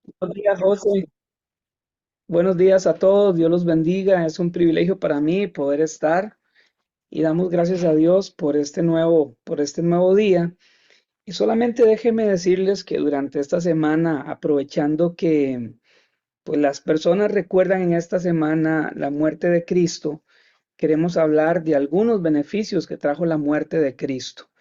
Buenos días, José. Buenos días a todos. Dios los bendiga. Es un privilegio para mí poder estar y damos gracias a Dios por este nuevo día. Y solamente déjenme decirles que durante esta semana, aprovechando que pues las personas recuerdan en esta semana la muerte de Cristo, queremos hablar de algunos beneficios que trajo la muerte de Cristo.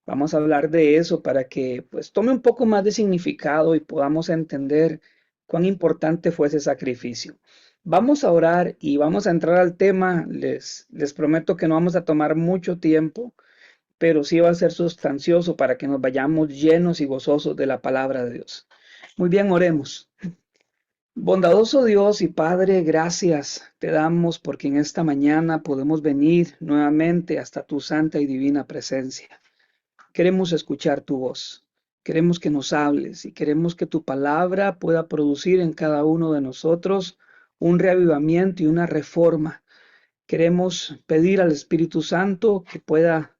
Vamos a hablar de eso para que pues tome un poco más de significado y podamos entender cuán importante fue ese sacrificio. Vamos a orar y vamos a entrar al tema. Les prometo que no vamos a tomar mucho tiempo, pero sí va a ser sustancioso para que nos vayamos llenos y gozosos de la palabra de Dios. Muy bien, oremos. Bondadoso Dios y Padre, gracias te damos porque en esta mañana podemos venir nuevamente hasta tu santa y divina presencia. Queremos escuchar tu voz, queremos que nos hables y queremos que tu palabra pueda producir en cada uno de nosotros un reavivamiento y una reforma. Queremos pedir al Espíritu Santo que pueda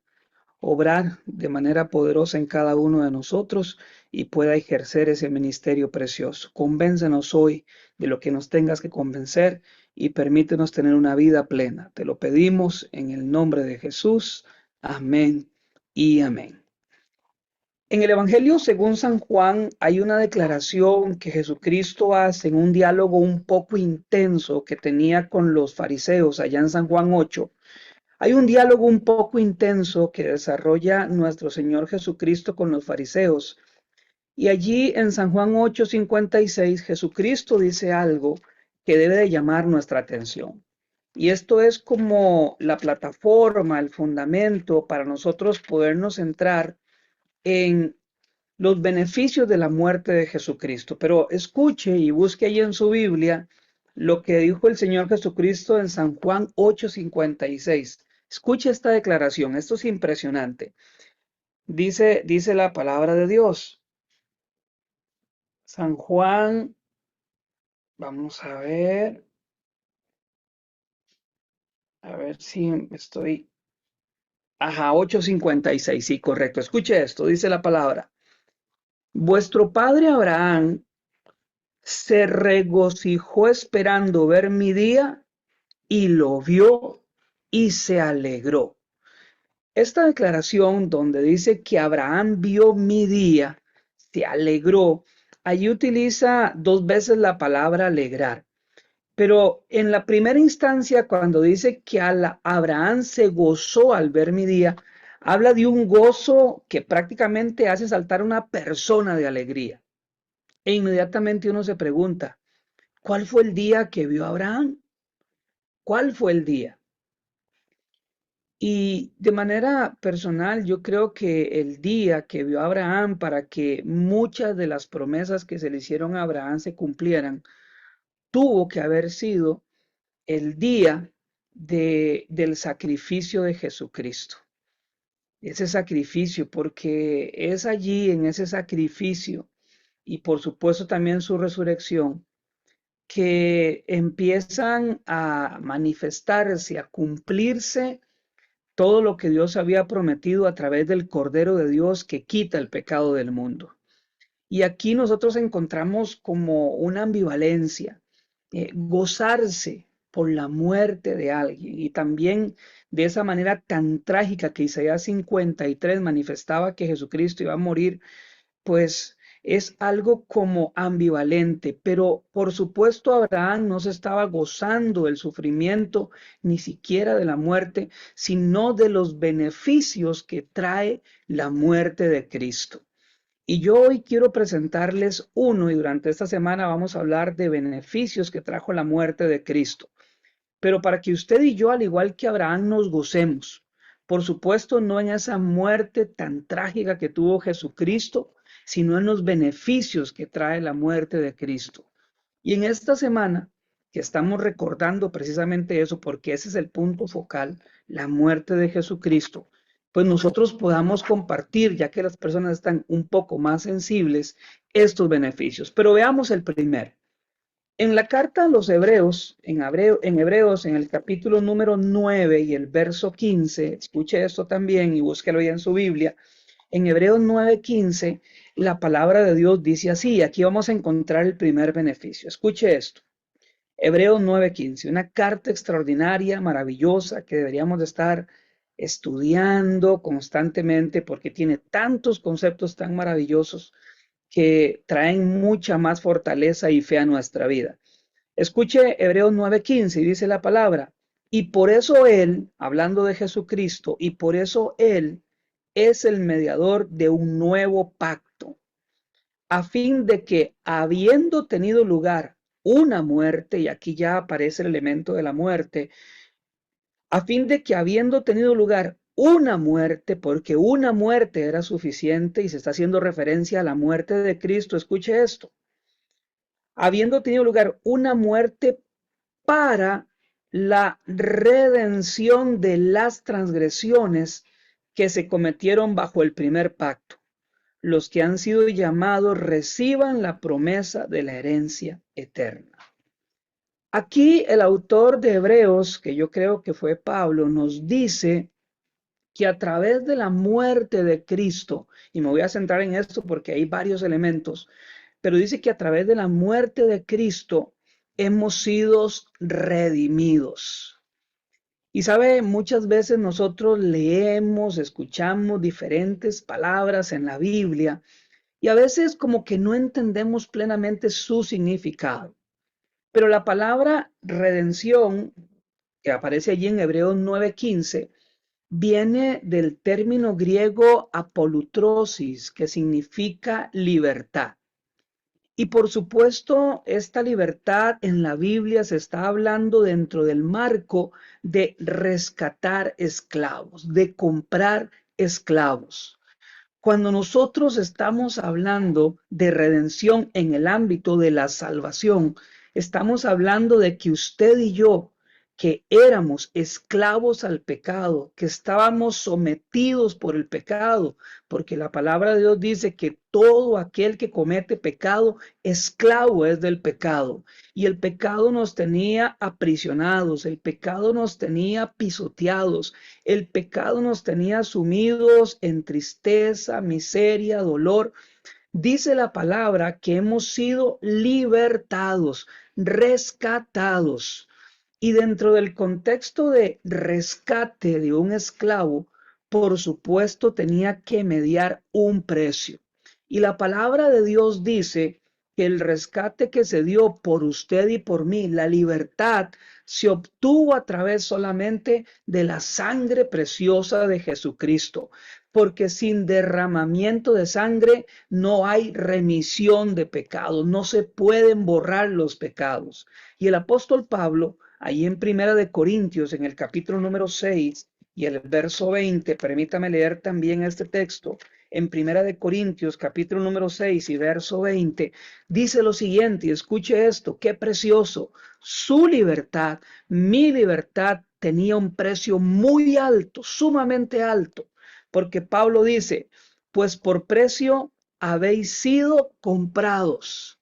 obrar de manera poderosa en cada uno de nosotros y pueda ejercer ese ministerio precioso. Convéncenos hoy de lo que nos tengas que convencer y permítenos tener una vida plena. Te lo pedimos en el nombre de Jesús. Amén y amén. En el Evangelio según San Juan hay una declaración que Jesucristo hace en un diálogo un poco intenso que tenía con los fariseos allá en San Juan 8. Hay un diálogo un poco intenso que desarrolla nuestro Señor Jesucristo con los fariseos. Y allí en San Juan 8:56 Jesucristo dice algo que debe de llamar nuestra atención. Y esto es como la plataforma, el fundamento para nosotros podernos centrar en los beneficios de la muerte de Jesucristo. Pero escuche y busque ahí en su Biblia lo que dijo el Señor Jesucristo en San Juan 8:56. Escuche esta declaración, esto es impresionante. Dice la palabra de Dios. San Juan, vamos a ver si estoy. Ajá, 8:56, sí, correcto. Escuche esto, dice la palabra. Vuestro padre Abraham se regocijó esperando ver mi día y lo vio y se alegró. Esta declaración donde dice que Abraham vio mi día, se alegró, allí utiliza dos veces la palabra alegrar. Pero en la primera instancia, cuando dice que Abraham se gozó al ver mi día, habla de un gozo que prácticamente hace saltar a una persona de alegría. E inmediatamente uno se pregunta, ¿cuál fue el día que vio Abraham? ¿Cuál fue el día? Y de manera personal, yo creo que el día que vio Abraham para que muchas de las promesas que se le hicieron a Abraham se cumplieran, tuvo que haber sido el día del sacrificio de Jesucristo. Ese sacrificio, porque es allí en ese sacrificio y por supuesto también su resurrección, que empiezan a manifestarse, a cumplirse todo lo que Dios había prometido a través del Cordero de Dios que quita el pecado del mundo. Y aquí nosotros encontramos como una ambivalencia, gozarse por la muerte de alguien y también de esa manera tan trágica que Isaías 53 manifestaba que Jesucristo iba a morir, pues es algo como ambivalente, pero por supuesto Abraham no se estaba gozando del sufrimiento, ni siquiera de la muerte, sino de los beneficios que trae la muerte de Cristo. Y yo hoy quiero presentarles uno, y durante esta semana vamos a hablar de beneficios que trajo la muerte de Cristo. Pero para que usted y yo, al igual que Abraham, nos gocemos, por supuesto, no en esa muerte tan trágica que tuvo Jesucristo, sino en los beneficios que trae la muerte de Cristo. Y en esta semana que estamos recordando precisamente eso, porque ese es el punto focal, la muerte de Jesucristo, pues nosotros podamos compartir, ya que las personas están un poco más sensibles, estos beneficios. Pero veamos el primero. En la carta a los Hebreos, en Hebreos, en el capítulo número 9 y el verso 15, escuche esto también y búsquelo ya en su Biblia. En Hebreos 9:15, la palabra de Dios dice así, aquí vamos a encontrar el primer beneficio. Escuche esto. Hebreos 9:15, una carta extraordinaria, maravillosa, que deberíamos de estar estudiando constantemente porque tiene tantos conceptos tan maravillosos que traen mucha más fortaleza y fe a nuestra vida. Escuche Hebreos 9:15 y dice la palabra, y por eso Él, hablando de Jesucristo, y por eso Él es el mediador de un nuevo pacto, a fin de que habiendo tenido lugar una muerte, y aquí ya aparece el elemento de la muerte, a fin de que habiendo tenido lugar una muerte, porque una muerte era suficiente y se está haciendo referencia a la muerte de Cristo, escuche esto, habiendo tenido lugar una muerte para la redención de las transgresiones que se cometieron bajo el primer pacto. Los que han sido llamados reciban la promesa de la herencia eterna. Aquí el autor de Hebreos, que yo creo que fue Pablo, nos dice que a través de la muerte de Cristo, y me voy a centrar en esto porque hay varios elementos, pero dice que a través de la muerte de Cristo hemos sido redimidos. Y sabe, muchas veces nosotros leemos, escuchamos diferentes palabras en la Biblia y a veces como que no entendemos plenamente su significado. Pero la palabra redención, que aparece allí en Hebreos 9:15, viene del término griego apolutrosis, que significa libertad. Y por supuesto, esta libertad en la Biblia se está hablando dentro del marco de rescatar esclavos, de comprar esclavos. Cuando nosotros estamos hablando de redención en el ámbito de la salvación, estamos hablando de que usted y yo, que éramos esclavos al pecado, que estábamos sometidos por el pecado, porque la palabra de Dios dice que todo aquel que comete pecado, esclavo es del pecado. Y el pecado nos tenía aprisionados, el pecado nos tenía pisoteados, el pecado nos tenía sumidos en tristeza, miseria, dolor. Dice la palabra que hemos sido libertados, rescatados. Y dentro del contexto de rescate de un esclavo, por supuesto tenía que mediar un precio. Y la palabra de Dios dice que el rescate que se dio por usted y por mí, la libertad, se obtuvo a través solamente de la sangre preciosa de Jesucristo, porque sin derramamiento de sangre no hay remisión de pecados, no se pueden borrar los pecados. Y el apóstol Pablo, ahí en Primera de Corintios, en el capítulo número 6 y el verso 20, permítame leer también este texto, en Primera de Corintios, capítulo número 6 y verso 20, dice lo siguiente, y escuche esto, qué precioso, su libertad, mi libertad tenía un precio muy alto, sumamente alto, porque Pablo dice, pues por precio habéis sido comprados,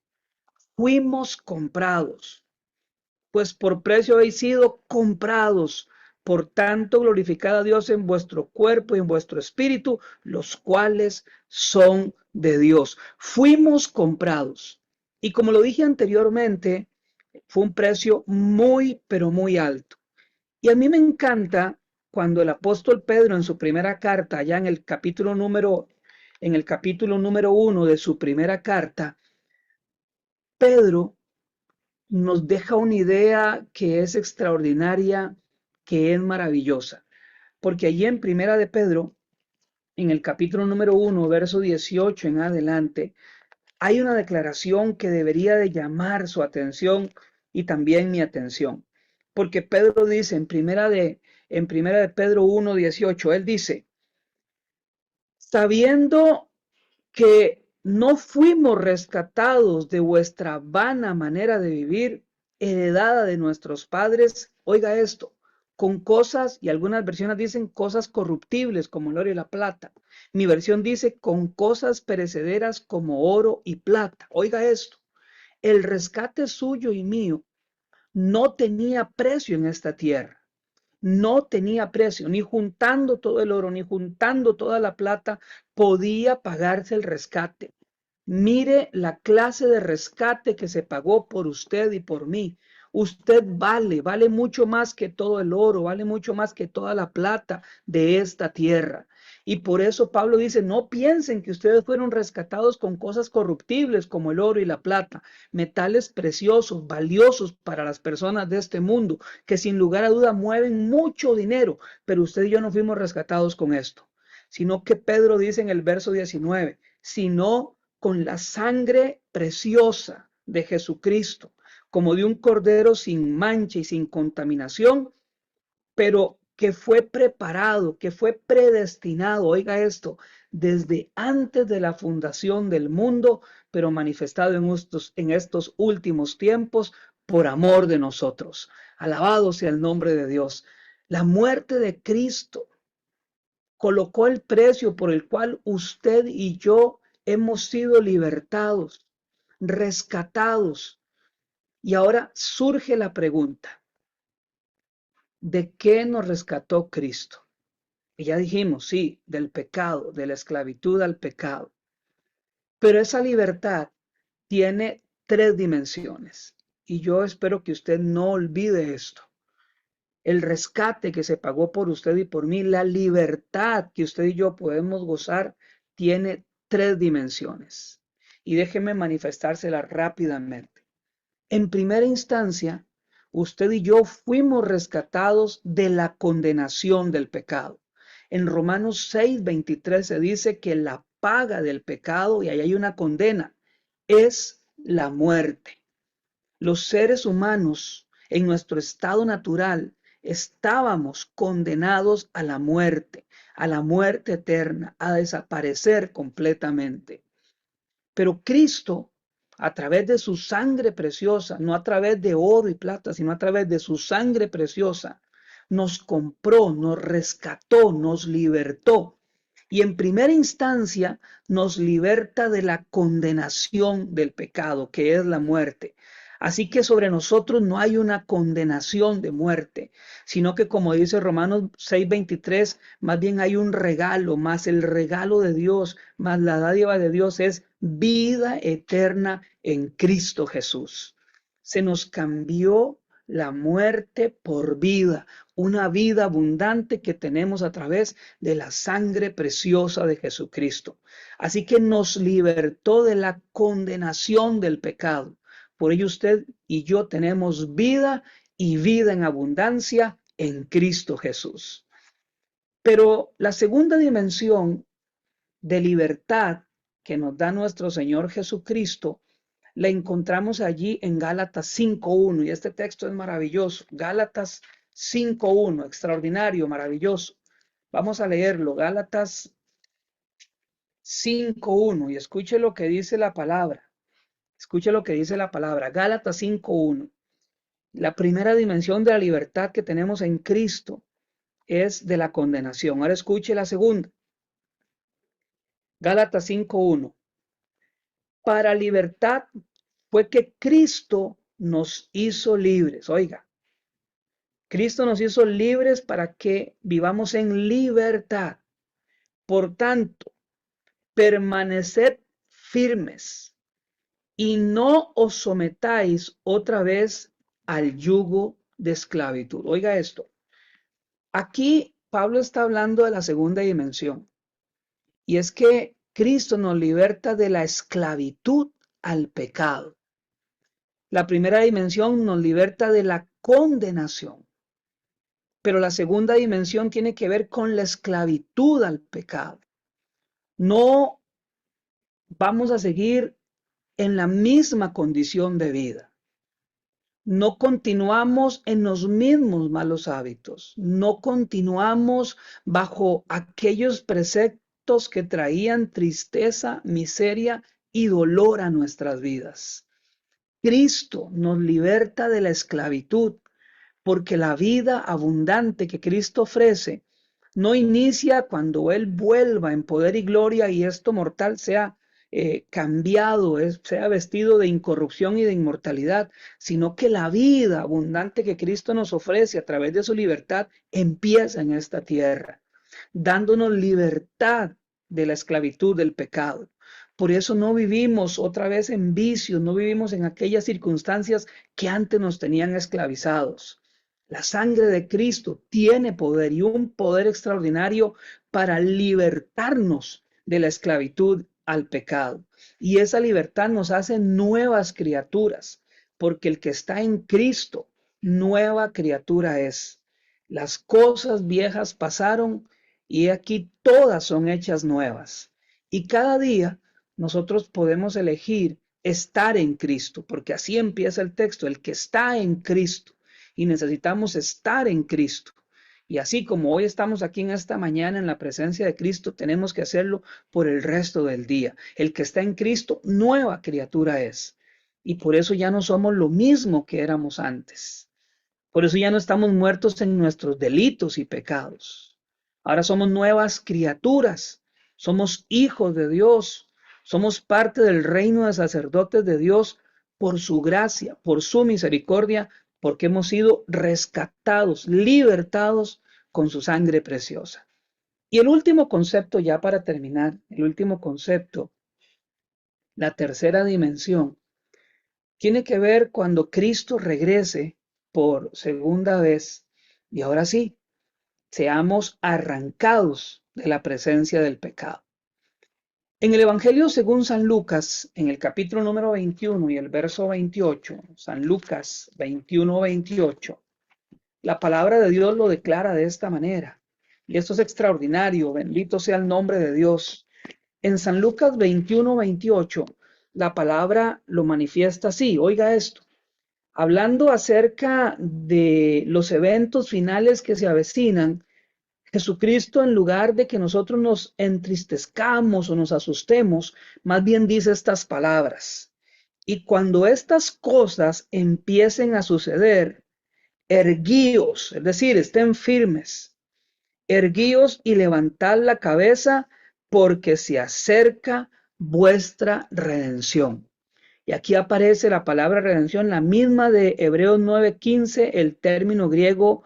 fuimos comprados, pues por precio habéis sido comprados. Por tanto, glorificad a Dios en vuestro cuerpo y en vuestro espíritu, los cuales son de Dios. Fuimos comprados. Y como lo dije anteriormente, fue un precio muy, pero muy alto. Y a mí me encanta cuando el apóstol Pedro en su primera carta, allá en el capítulo número 1 de su primera carta, Pedro nos deja una idea que es extraordinaria, que es maravillosa. Porque allí en Primera de Pedro, en el capítulo número 1, verso 18 en adelante, hay una declaración que debería de llamar su atención y también mi atención. Porque Pedro dice en primera de Pedro 1:18, él dice, sabiendo que no fuimos rescatados de vuestra vana manera de vivir, heredada de nuestros padres, oiga esto, con cosas, y algunas versiones dicen cosas corruptibles como el oro y la plata. Mi versión dice con cosas perecederas como oro y plata. Oiga esto, el rescate suyo y mío no tenía precio en esta tierra. no tenía precio, ni juntando todo el oro, ni juntando toda la plata, podía pagarse el rescate. Mire la clase de rescate que se pagó por usted y por mí. Usted vale mucho más que todo el oro, vale mucho más que toda la plata de esta tierra. Y por eso Pablo dice, no piensen que ustedes fueron rescatados con cosas corruptibles como el oro y la plata, metales preciosos, valiosos para las personas de este mundo, que sin lugar a duda mueven mucho dinero, pero usted y yo no fuimos rescatados con esto, sino que Pedro dice en el verso 19, sino con la sangre preciosa de Jesucristo, como de un cordero sin mancha y sin contaminación, pero que fue preparado, que fue predestinado, oiga esto, desde antes de la fundación del mundo, pero manifestado en estos últimos tiempos por amor de nosotros. Alabado sea el nombre de Dios. La muerte de Cristo colocó el precio por el cual usted y yo hemos sido libertados, rescatados. Y ahora surge la pregunta, ¿de qué nos rescató Cristo? Y ya dijimos, sí, del pecado, de la esclavitud al pecado. Pero esa libertad tiene tres dimensiones. Y yo espero que usted no olvide esto. El rescate que se pagó por usted y por mí, la libertad que usted y yo podemos gozar, tiene tres dimensiones. Y déjeme manifestársela rápidamente. En primera instancia, usted y yo fuimos rescatados de la condenación del pecado. En Romanos 6:23 se dice que la paga del pecado, y ahí hay una condena, es la muerte. Los seres humanos en nuestro estado natural estábamos condenados a la muerte eterna, a desaparecer completamente. Pero Cristo, a través de su sangre preciosa, no a través de oro y plata, sino a través de su sangre preciosa, nos compró, nos rescató, nos libertó. Y en primera instancia nos liberta de la condenación del pecado, que es la muerte. Así que sobre nosotros no hay una condenación de muerte, sino que como dice Romanos 6:23, más bien hay un regalo, más el regalo de Dios, más la dádiva de Dios es vida eterna en Cristo Jesús. Se nos cambió la muerte por vida, una vida abundante que tenemos a través de la sangre preciosa de Jesucristo. Así que nos libertó de la condenación del pecado. Por ello usted y yo tenemos vida y vida en abundancia en Cristo Jesús. Pero la segunda dimensión de libertad que nos da nuestro Señor Jesucristo la encontramos allí en Gálatas 5:1 y este texto es maravilloso. Gálatas 5:1, extraordinario, maravilloso. Vamos a leerlo, Gálatas 5:1 y escuche lo que dice la palabra. Escuche lo que dice la palabra, Gálatas 5:1. La primera dimensión de la libertad que tenemos en Cristo es de la condenación. Ahora escuche la segunda. Gálatas 5:1. Para libertad fue que Cristo nos hizo libres. Oiga, Cristo nos hizo libres para que vivamos en libertad. Por tanto, permaneced firmes y no os sometáis otra vez al yugo de esclavitud. Oiga esto. Aquí Pablo está hablando de la segunda dimensión. Y es que Cristo nos liberta de la esclavitud al pecado. La primera dimensión nos liberta de la condenación. Pero la segunda dimensión tiene que ver con la esclavitud al pecado. No vamos a seguir en la misma condición de vida. No continuamos en los mismos malos hábitos. No continuamos bajo aquellos preceptos que traían tristeza, miseria y dolor a nuestras vidas. Cristo nos liberta de la esclavitud, porque la vida abundante que Cristo ofrece no inicia cuando Él vuelva en poder y gloria y esto mortal sea cambiado, sea vestido de incorrupción y de inmortalidad, sino que la vida abundante que Cristo nos ofrece a través de su libertad empieza en esta tierra, dándonos libertad de la esclavitud del pecado. Por eso no vivimos otra vez en vicios, no vivimos en aquellas circunstancias que antes nos tenían esclavizados. La sangre de Cristo tiene poder y un poder extraordinario para libertarnos de la esclavitud al pecado. Y esa libertad nos hace nuevas criaturas, porque el que está en Cristo, nueva criatura es. Las cosas viejas pasaron y aquí todas son hechas nuevas. Y cada día nosotros podemos elegir estar en Cristo, porque así empieza el texto, el que está en Cristo. Y necesitamos estar en Cristo. Y así como hoy estamos aquí en esta mañana en la presencia de Cristo, tenemos que hacerlo por el resto del día. El que está en Cristo, nueva criatura es. Y por eso ya no somos lo mismo que éramos antes. Por eso ya no estamos muertos en nuestros delitos y pecados. Ahora somos nuevas criaturas. Somos hijos de Dios. Somos parte del reino de sacerdotes de Dios por su gracia, por su misericordia, porque hemos sido rescatados, libertados con su sangre preciosa. Y el último concepto, ya para terminar, el último concepto, la tercera dimensión, tiene que ver cuando Cristo regrese por segunda vez y ahora sí, seamos arrancados de la presencia del pecado. En el Evangelio según San Lucas, en el capítulo número 21 y el verso 28, San Lucas 21-28, la palabra de Dios lo declara de esta manera. Y esto es extraordinario, bendito sea el nombre de Dios. En San Lucas 21-28, la palabra lo manifiesta así. Oiga esto. Hablando acerca de los eventos finales que se avecinan, Jesucristo, en lugar de que nosotros nos entristezcamos o nos asustemos, más bien dice estas palabras. Y cuando estas cosas empiecen a suceder, erguíos, es decir, estén firmes, erguíos y levantad la cabeza, porque se acerca vuestra redención. Y aquí aparece la palabra redención, la misma de Hebreos 9:15, el término griego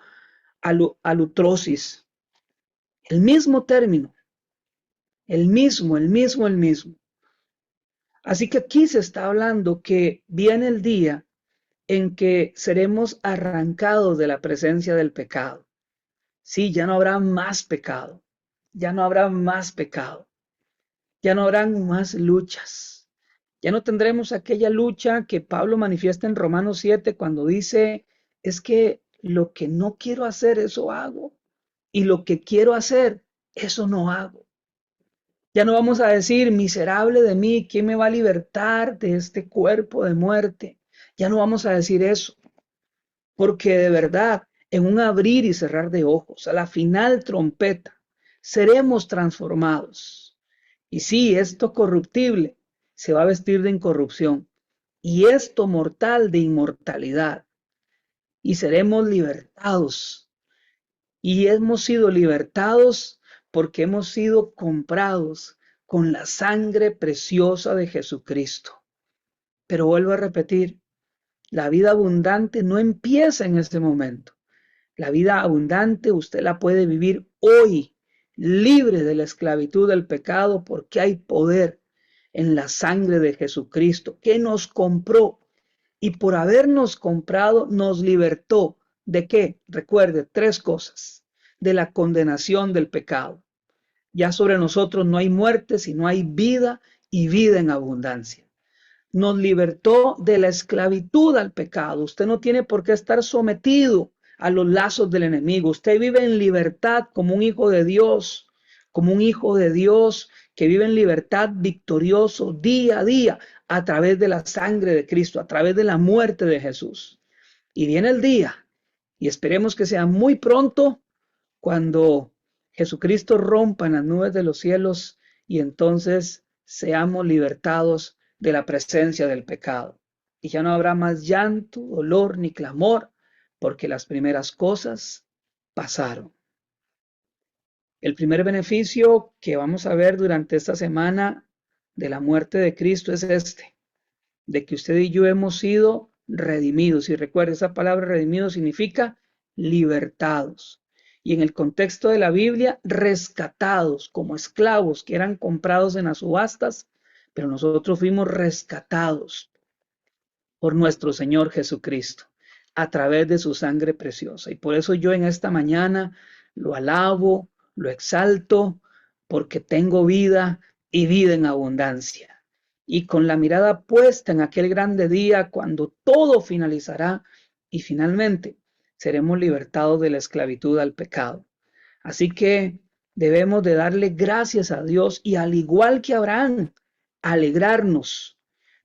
alutrosis. El mismo término, el mismo. Así que aquí se está hablando que viene el día en que seremos arrancados de la presencia del pecado. Sí, ya no habrá más pecado, ya no habrá más pecado, ya no habrán más luchas. Ya no tendremos aquella lucha que Pablo manifiesta en Romanos 7 cuando dice, es que lo que no quiero hacer, eso hago, y lo que quiero hacer, eso no hago. Ya no vamos a decir, miserable de mí, ¿quién me va a libertar de este cuerpo de muerte? Ya no vamos a decir eso, porque de verdad, en un abrir y cerrar de ojos, a la final trompeta, seremos transformados. Y sí, esto corruptible se va a vestir de incorrupción, y esto mortal de inmortalidad, y seremos libertados. Y hemos sido libertados porque hemos sido comprados con la sangre preciosa de Jesucristo. Pero vuelvo a repetir, la vida abundante no empieza en este momento. La vida abundante usted la puede vivir hoy, libre de la esclavitud del pecado, porque hay poder en la sangre de Jesucristo, que nos compró y por habernos comprado nos libertó. ¿De qué? Recuerde, tres cosas. De la condenación del pecado. Ya sobre nosotros no hay muerte, sino hay vida y vida en abundancia. Nos libertó de la esclavitud al pecado. Usted no tiene por qué estar sometido a los lazos del enemigo. Usted vive en libertad como un hijo de Dios, como un hijo de Dios que vive en libertad victorioso día a día a través de la sangre de Cristo, a través de la muerte de Jesús. Y viene el día, y esperemos que sea muy pronto, cuando Jesucristo rompa en las nubes de los cielos y entonces seamos libertados de la presencia del pecado. Y ya no habrá más llanto, dolor ni clamor, porque las primeras cosas pasaron. El primer beneficio que vamos a ver durante esta semana de la muerte de Cristo es este, de que usted y yo hemos sido redimidos. Y recuerde, esa palabra redimido significa libertados. Y en el contexto de la Biblia, rescatados como esclavos que eran comprados en las subastas, pero nosotros fuimos rescatados por nuestro Señor Jesucristo a través de su sangre preciosa. Y por eso yo en esta mañana lo alabo, lo exalto, porque tengo vida y vida en abundancia. Y con la mirada puesta en aquel grande día cuando todo finalizará y finalmente seremos libertados de la esclavitud al pecado. Así que debemos de darle gracias a Dios y al igual que Abraham, alegrarnos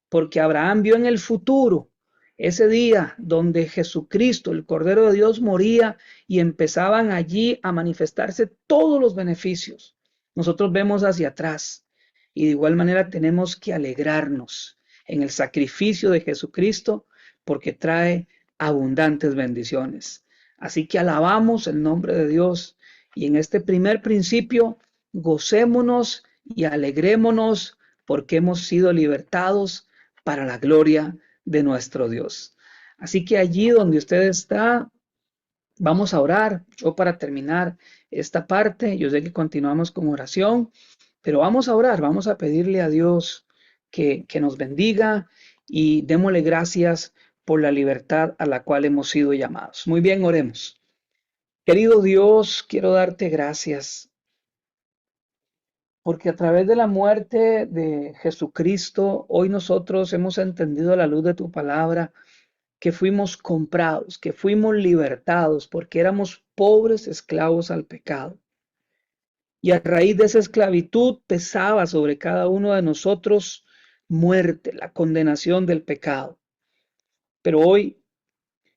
porque Abraham vio en el futuro ese día donde Jesucristo, el Cordero de Dios, moría y empezaban allí a manifestarse todos los beneficios. Nosotros vemos hacia atrás y de igual manera tenemos que alegrarnos en el sacrificio de Jesucristo porque trae abundantes bendiciones. Así que alabamos el nombre de Dios y en este primer principio gocémonos y alegrémonos porque hemos sido libertados para la gloria de nuestro Dios. Así que allí donde usted está, vamos a orar. Yo para terminar esta parte, yo sé que continuamos con oración, pero vamos a orar, vamos a pedirle a Dios que nos bendiga y démosle gracias por la libertad a la cual hemos sido llamados. Muy bien, oremos. Querido Dios, quiero darte gracias porque a través de la muerte de Jesucristo, hoy nosotros hemos entendido a la luz de tu palabra que fuimos comprados, que fuimos libertados, porque éramos pobres esclavos al pecado. Y a raíz de esa esclavitud pesaba sobre cada uno de nosotros muerte, la condenación del pecado. Pero hoy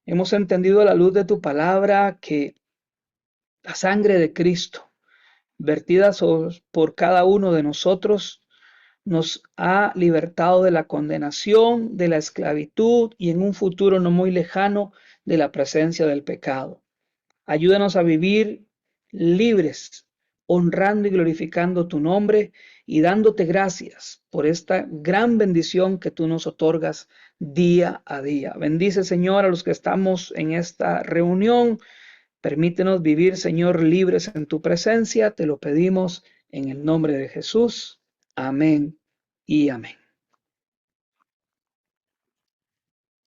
hemos entendido a la luz de tu palabra que la sangre de Cristo, vertida por cada uno de nosotros, nos ha libertado de la condenación, de la esclavitud y en un futuro no muy lejano de la presencia del pecado. Ayúdanos a vivir libres, honrando y glorificando tu nombre y dándote gracias por esta gran bendición que tú nos otorgas día a día. Bendice, Señor, a los que estamos en esta reunión. Permítenos vivir, Señor, libres en tu presencia. Te lo pedimos en el nombre de Jesús. Amén y amén.